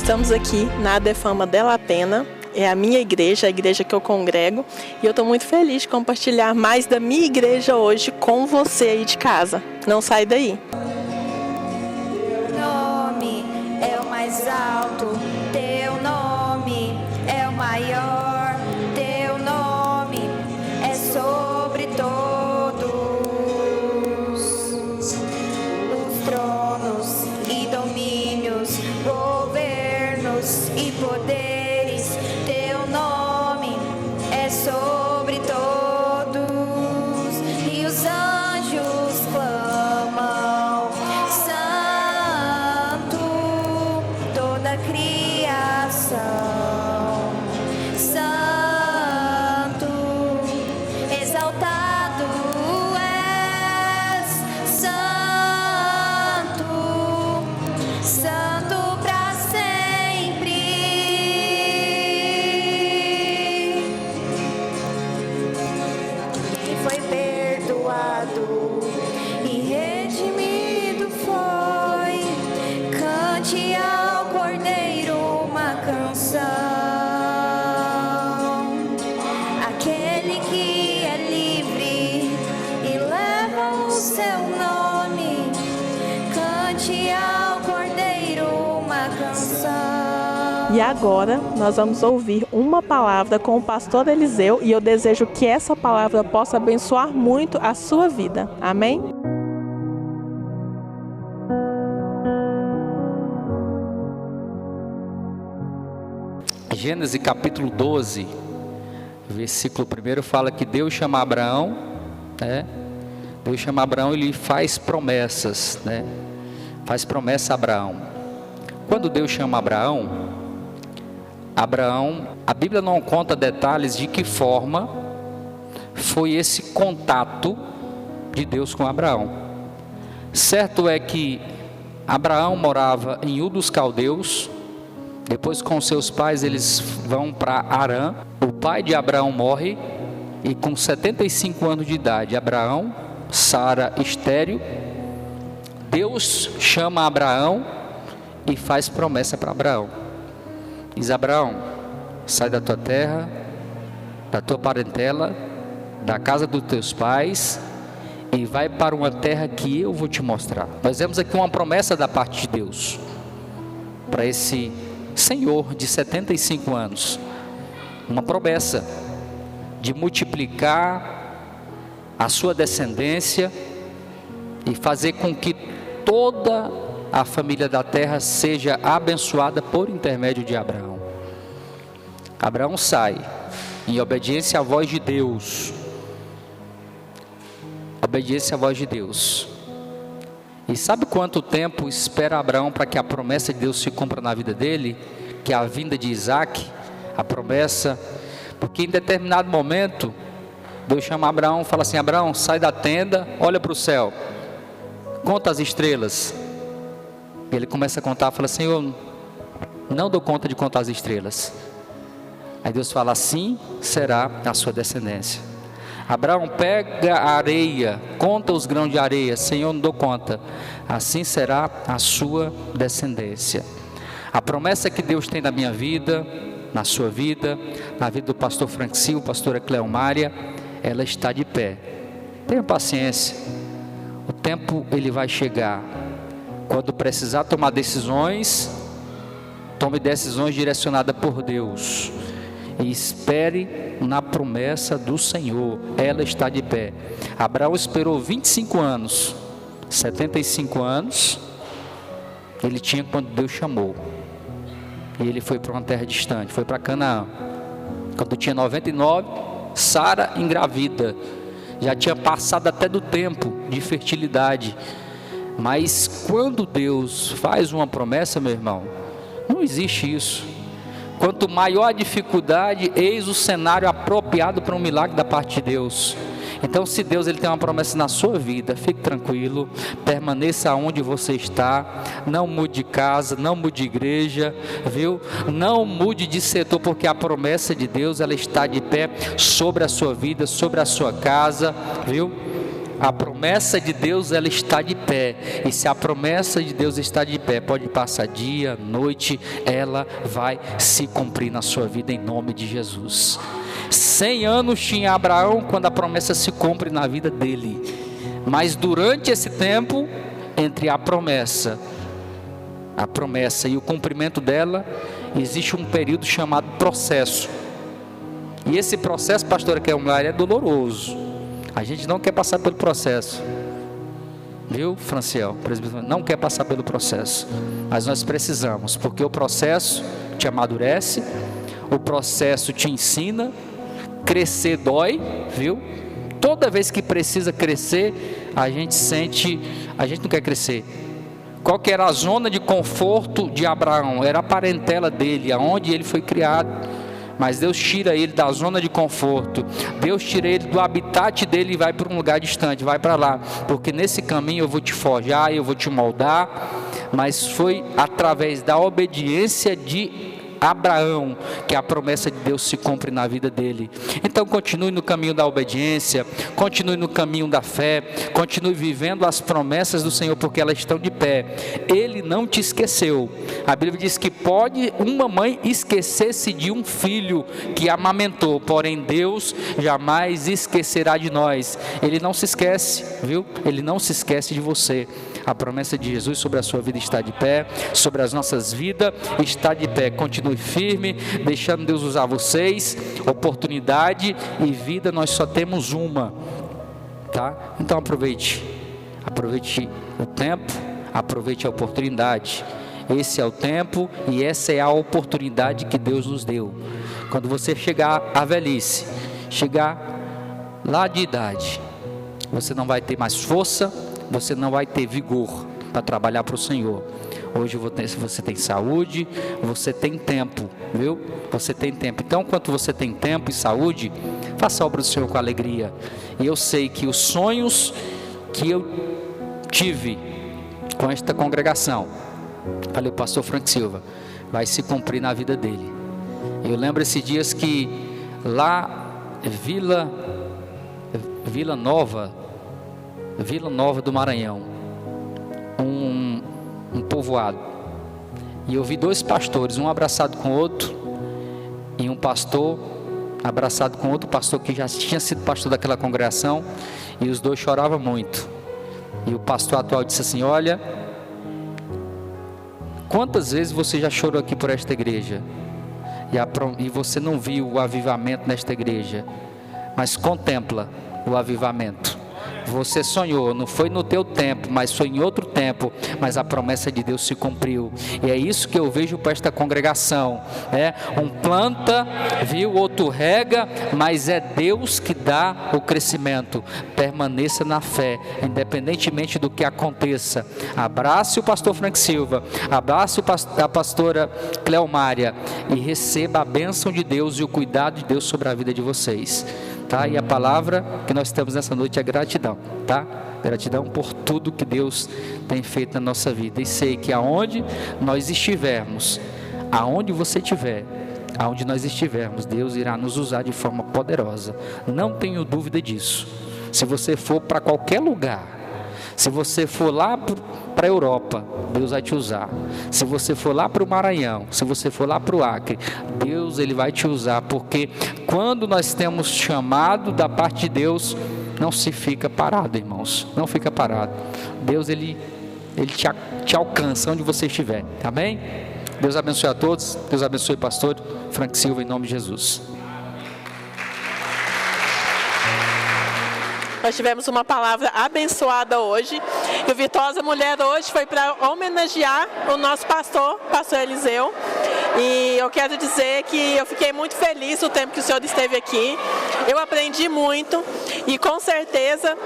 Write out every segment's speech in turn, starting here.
Estamos aqui na Adefama de La Pena, é a minha igreja, a igreja que eu congrego, e eu estou muito feliz de compartilhar mais da minha igreja hoje com você aí de casa. Não sai daí. Teu nome é o mais alto, teu nome é o maior, teu nome é sobre todos os tronos e domínios, governos e poderes, teu nome é sobre todos, e os anjos clamam, santo, toda a criação, santo, exaltado és, santo, santo para sempre. E foi perdoado e redimido foi. Cante ao Cordeiro uma canção. Aquele que é livre e leva o seu nome. Cante ao Cordeiro uma canção. E agora nós vamos ouvir uma palavra com o pastor Eliseu e eu desejo que essa palavra possa abençoar muito a sua vida. Amém? Gênesis capítulo 12, versículo 1 fala que Deus chama Abraão, né? Deus chama Abraão e lhe faz promessas, né? Faz promessa a Abraão. Quando Deus chama Abraão, a Bíblia não conta detalhes de que forma foi esse contato de Deus com Abraão. Certo é que Abraão morava em Ur dos Caldeus. Depois, com seus pais, eles vão para Harã. O pai de Abraão morre e com 75 anos de idade, Abraão, Sara estéril, Deus chama Abraão e faz promessa para Abraão. Diz: Abraão, sai da tua terra, da tua parentela, da casa dos teus pais e vai para uma terra que eu vou te mostrar. Nós vemos aqui uma promessa da parte de Deus para esse senhor de 75 anos, uma promessa de multiplicar a sua descendência e fazer com que toda a família da terra seja abençoada por intermédio de Abraão. Abraão sai em obediência à voz de Deus, obediência à voz de Deus. E sabe quanto tempo espera Abraão para que a promessa de Deus se cumpra na vida dele? Que é a vinda de Isaac, a promessa. Porque em determinado momento, Deus chama Abraão e fala assim: Abraão, sai da tenda, olha para o céu, conta as estrelas. E ele começa a contar, fala: Senhor, não dou conta de contar as estrelas. Aí Deus fala: assim será a sua descendência. Abraão, pega a areia, conta os grãos de areia. Senhor, não dou conta. Assim será a sua descendência. A promessa que Deus tem na minha vida, na sua vida, na vida do pastor Frank Silva, pastora Cleomária, ela está de pé. Tenha paciência. O tempo ele vai chegar. Quando precisar tomar decisões, tome decisões direcionadas por Deus. E espere na promessa do Senhor. Ela está de pé. Abraão esperou 25 anos, 75 anos ele tinha quando Deus chamou. E ele foi para uma terra distante, foi para Canaã. Quando tinha 99, Sara engravida. Já tinha passado até do tempo de fertilidade. Mas quando Deus faz uma promessa, meu irmão, não existe isso. Quanto maior a dificuldade, eis o cenário apropriado para um milagre da parte de Deus. Então, se Deus ele tem uma promessa na sua vida, fique tranquilo, permaneça onde você está, não mude de casa, não mude de igreja, viu? Não mude de setor, porque a promessa de Deus ela está de pé sobre a sua vida, sobre a sua casa, viu? a promessa de Deus, ela está de pé. E se a promessa de Deus está de pé, pode passar dia, noite, ela vai se cumprir na sua vida em nome de Jesus. 100 anos tinha Abraão quando a promessa se cumpre na vida dele. Mas durante esse tempo, entre a promessa e o cumprimento dela, existe um período chamado processo. E esse processo, pastora Kelmar, é doloroso. A gente não quer passar pelo processo. Viu, Franciel? Não quer passar pelo processo. Mas nós precisamos, porque o processo te amadurece, o processo te ensina. Crescer dói, viu? Toda vez que precisa crescer, a gente não quer crescer. Qual que era a zona de conforto de Abraão? Era a parentela dele, aonde ele foi criado. Mas Deus tira ele da zona de conforto. Deus tira ele do habitat dele e vai para um lugar distante, vai para lá. Porque nesse caminho eu vou te forjar, eu vou te moldar. Mas foi através da obediência de Abraão que a promessa de Deus se cumpre na vida dele. Então continue no caminho da obediência, continue no caminho da fé, continue vivendo as promessas do Senhor, porque elas estão de pé. Ele não te esqueceu. A Bíblia diz que pode uma mãe esquecer-se de um filho que amamentou, porém Deus jamais esquecerá de nós. Ele não se esquece, viu? Ele não se esquece de você. A promessa de Jesus sobre a sua vida está de pé, sobre as nossas vidas está de pé. Continue firme, deixando Deus usar vocês. Oportunidade e vida nós só temos uma, tá? Então aproveite o tempo, aproveite a oportunidade. Esse é o tempo e essa é a oportunidade que Deus nos deu. Quando você chegar à velhice, chegar lá de idade, você não vai ter mais força, você não vai ter vigor para trabalhar para o Senhor. Hoje você tem saúde, você tem tempo, viu? Você tem tempo. Então, enquanto você tem tempo e saúde, faça a obra do Senhor com alegria. E eu sei que os sonhos que eu tive com esta congregação, falei o pastor Frank Silva, vai se cumprir na vida dele. Eu lembro esses dias que lá, Vila Nova do Maranhão, um povoado, e eu vi dois pastores, um abraçado com o outro, e um pastor abraçado com outro pastor que já tinha sido pastor daquela congregação, e os dois choravam muito. E o pastor atual disse assim: olha, quantas vezes você já chorou aqui por esta igreja e você não viu o avivamento nesta igreja, mas contempla o avivamento. Você sonhou, não foi no teu tempo, mas foi em outro tempo, mas a promessa de Deus se cumpriu. E é isso que eu vejo para esta congregação, né? Um planta, viu, outro rega, mas é Deus que dá o crescimento. Permaneça na fé, independentemente do que aconteça. Abrace o pastor Frank Silva, abrace a pastora Cleomária e receba a bênção de Deus e o cuidado de Deus sobre a vida de vocês. Tá? E a palavra que nós temos nessa noite é gratidão, tá? Gratidão por tudo que Deus tem feito na nossa vida. E sei que aonde nós estivermos, aonde você estiver, aonde nós estivermos, Deus irá nos usar de forma poderosa. Não tenho dúvida disso. Se você for para qualquer lugar, se você for lá para a Europa, Deus vai te usar. Se você for lá para o Maranhão, se você for lá para o Acre, Deus ele vai te usar, porque quando nós temos chamado da parte de Deus, não se fica parado, irmãos, não fica parado. Deus ele te alcança onde você estiver, amém? Deus abençoe a todos, Deus abençoe o pastor Frank Silva, em nome de Jesus. Nós tivemos uma palavra abençoada hoje. E o Vitória Mulher hoje foi para homenagear o nosso pastor Eliseu. E eu quero dizer que eu fiquei muito feliz no tempo que o senhor esteve aqui. Eu aprendi muito e com certeza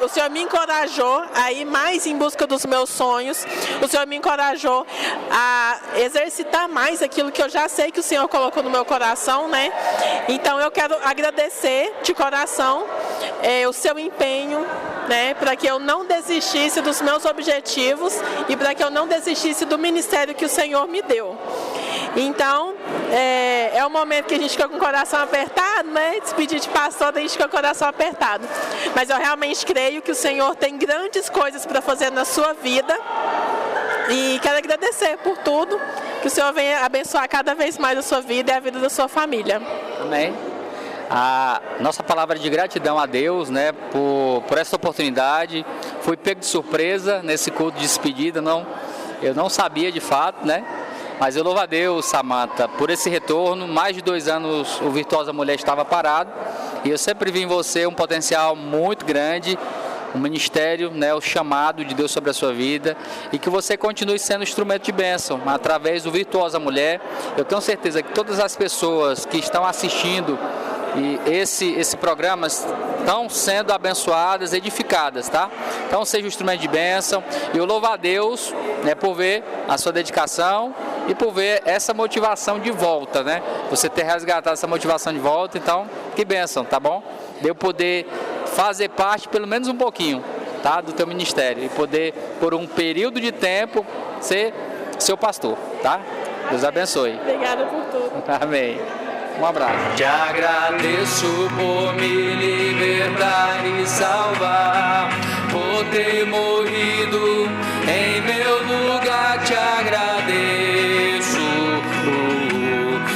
o senhor me encorajou a ir mais em busca dos meus sonhos. O senhor me encorajou a exercitar mais aquilo que eu já sei que o senhor colocou no meu coração, né? Então eu quero agradecer de coração o seu empenho, né, para que eu não desistisse dos meus objetivos e para que eu não desistisse do ministério que o Senhor me deu. Então, é um momento que a gente fica com o coração apertado, né? Despedir de pastor, a gente fica com o coração apertado. Mas eu realmente creio que o Senhor tem grandes coisas para fazer na sua vida. E quero agradecer por tudo, que o Senhor venha abençoar cada vez mais a sua vida e a vida da sua família. Amém. A nossa palavra de gratidão a Deus, né, por essa oportunidade. Fui pego de surpresa nesse culto de despedida, eu não sabia de fato, né? Mas eu louvo a Deus, Samantha, por esse retorno. Mais de 2 anos o Virtuosa Mulher estava parado e eu sempre vi em você um potencial muito grande, um ministério, né, o chamado de Deus sobre a sua vida, e que você continue sendo instrumento de bênção através do Virtuosa Mulher. Eu tenho certeza que todas as pessoas que estão assistindo e esse programa estão sendo abençoadas, edificadas, tá? Então seja um instrumento de bênção, e eu louvo a Deus, né, por ver a sua dedicação e por ver essa motivação de volta, né? Você ter resgatado essa motivação de volta, então que bênção, tá bom? De eu poder fazer parte, pelo menos um pouquinho, tá, do teu ministério, e poder, por um período de tempo, ser seu pastor, tá? Deus abençoe. Obrigada por tudo. Amém. Um abraço. Te agradeço por me libertar e salvar, por ter morrido em meu lugar. Te agradeço,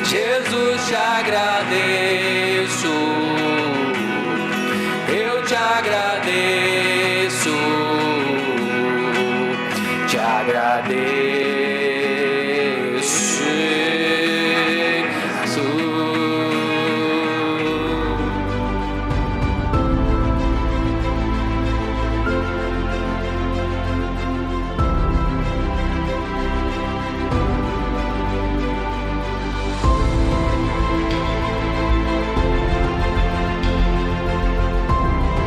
Jesus, te agradeço. Eu te agradeço, te agradeço.